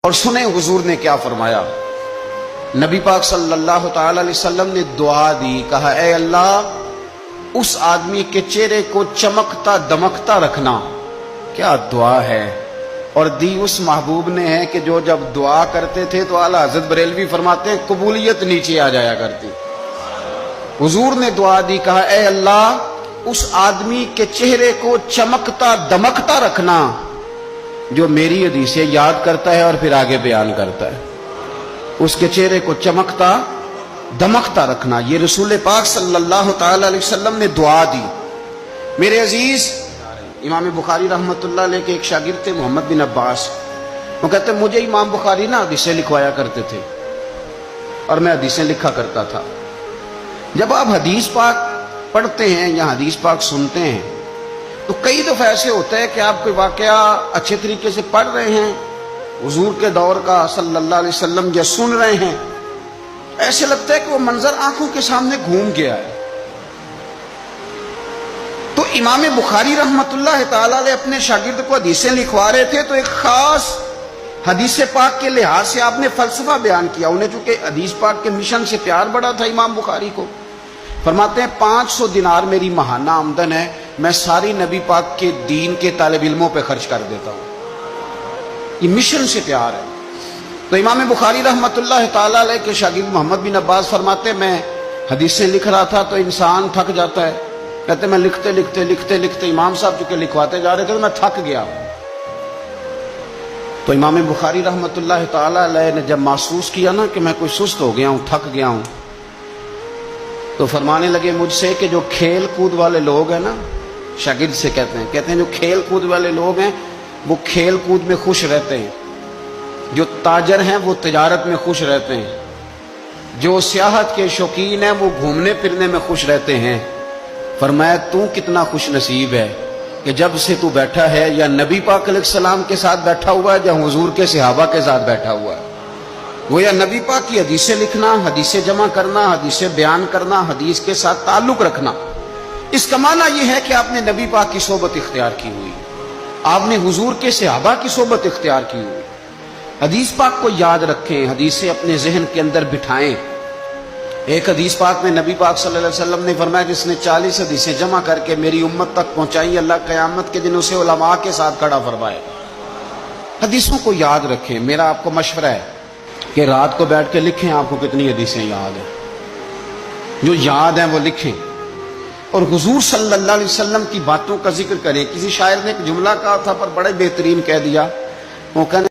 اور سنیں حضور نے کیا فرمایا۔ نبی پاک صلی اللہ تعالی علیہ وسلم نے دعا دی، کہا اے اللہ اس آدمی کے چہرے کو چمکتا دمکتا رکھنا۔ کیا دعا ہے، اور دی اس محبوب نے ہے کہ جو جب دعا کرتے تھے تو اعلیٰ حضرت بریلوی فرماتے ہیں قبولیت نیچے آ جایا کرتی۔ حضور نے دعا دی، کہا اے اللہ اس آدمی کے چہرے کو چمکتا دمکتا رکھنا جو میری حدیثیں یاد کرتا ہے اور پھر آگے بیان کرتا ہے۔ اس کے چہرے کو چمکتا دمکتا رکھنا، یہ رسول پاک صلی اللہ تعالی علیہ وسلم نے دعا دی۔ میرے عزیز، امام بخاری رحمۃ اللہ علیہ کے ایک شاگرد تھے محمد بن عباس، وہ کہتے ہیں مجھے امام بخاری نا حدیثیں لکھوایا کرتے تھے اور میں حدیثیں لکھا کرتا تھا۔ جب آپ حدیث پاک پڑھتے ہیں یا حدیث پاک سنتے ہیں تو کئی دفعہ ایسے ہوتا ہے کہ آپ کوئی واقعہ اچھے طریقے سے پڑھ رہے ہیں حضور کے دور کا صلی اللہ علیہ وسلم، یا سن رہے ہیں، ایسے لگتا ہے کہ وہ منظر آنکھوں کے سامنے گھوم گیا ہے۔ تو امام بخاری رحمت اللہ تعالی علیہ اپنے شاگرد کو حدیثیں لکھوا رہے تھے تو ایک خاص حدیث پاک کے لحاظ سے آپ نے فلسفہ بیان کیا۔ انہیں چونکہ حدیث پاک کے مشن سے پیار بڑا تھا امام بخاری کو، فرماتے ہیں 500 دینار میری ماہانہ آمدن ہے، میں ساری نبی پاک کے دین کے طالب علموں پہ خرچ کر دیتا ہوں۔ یہ مشن سے پیار ہے۔ تو امام بخاری رحمت اللہ تعالی علیہ کے شاگرد محمد بن عباس فرماتے ہیں میں حدیثیں لکھ رہا تھا تو انسان تھک جاتا ہے، کہتے میں لکھتے لکھتے لکھتے لکھتے امام صاحب چونکہ لکھواتے جا رہے تھے تو میں تھک گیا۔ تو امام بخاری رحمت اللہ تعالی علیہ نے جب محسوس کیا نا کہ میں کوئی سست ہو گیا ہوں، تھک گیا ہوں، تو فرمانے لگے مجھ سے کہ جو کھیل کود والے لوگ ہیں نا، شاگرد سے کہتے ہیں جو کھیل کود والے لوگ ہیں وہ کھیل کود میں خوش رہتے ہیں، جو تاجر ہیں وہ تجارت میں خوش رہتے ہیں، جو سیاحت کے شوقین ہیں وہ گھومنے پھرنے میں خوش رہتے ہیں۔ فرمایا تو کتنا خوش نصیب ہے کہ جب سے تو بیٹھا ہے یا نبی پاک علیہ السلام کے ساتھ بیٹھا ہوا ہے یا حضور کے صحابہ کے ساتھ بیٹھا ہوا ہے۔ وہ یا نبی پاک کی حدیثیں لکھنا، حدیثیں جمع کرنا، حدیثیں بیان کرنا، حدیث کے ساتھ تعلق رکھنا، اس کا معنی یہ ہے کہ آپ نے نبی پاک کی صحبت اختیار کی ہوئی، آپ نے حضور کے صحابہ کی صحبت اختیار کی ہوئی۔ حدیث پاک کو یاد رکھیں، حدیثیں اپنے ذہن کے اندر بٹھائیں۔ ایک حدیث پاک میں نبی پاک صلی اللہ علیہ وسلم نے فرمایا جس نے 40 حدیثیں جمع کر کے میری امت تک پہنچائی، اللہ قیامت کے دن اسے علماء کے ساتھ کھڑا فرمائے۔ حدیثوں کو یاد رکھیں۔ میرا آپ کو مشورہ ہے کہ رات کو بیٹھ کے لکھیں آپ کو کتنی حدیثیں یاد ہیں، جو یاد ہیں وہ لکھیں، اور حضور صلی اللہ علیہ وسلم کی باتوں کا ذکر کریں۔ کسی شاعر نے ایک جملہ کہا تھا پر بڑے بہترین کہہ دیا، وہ کہنے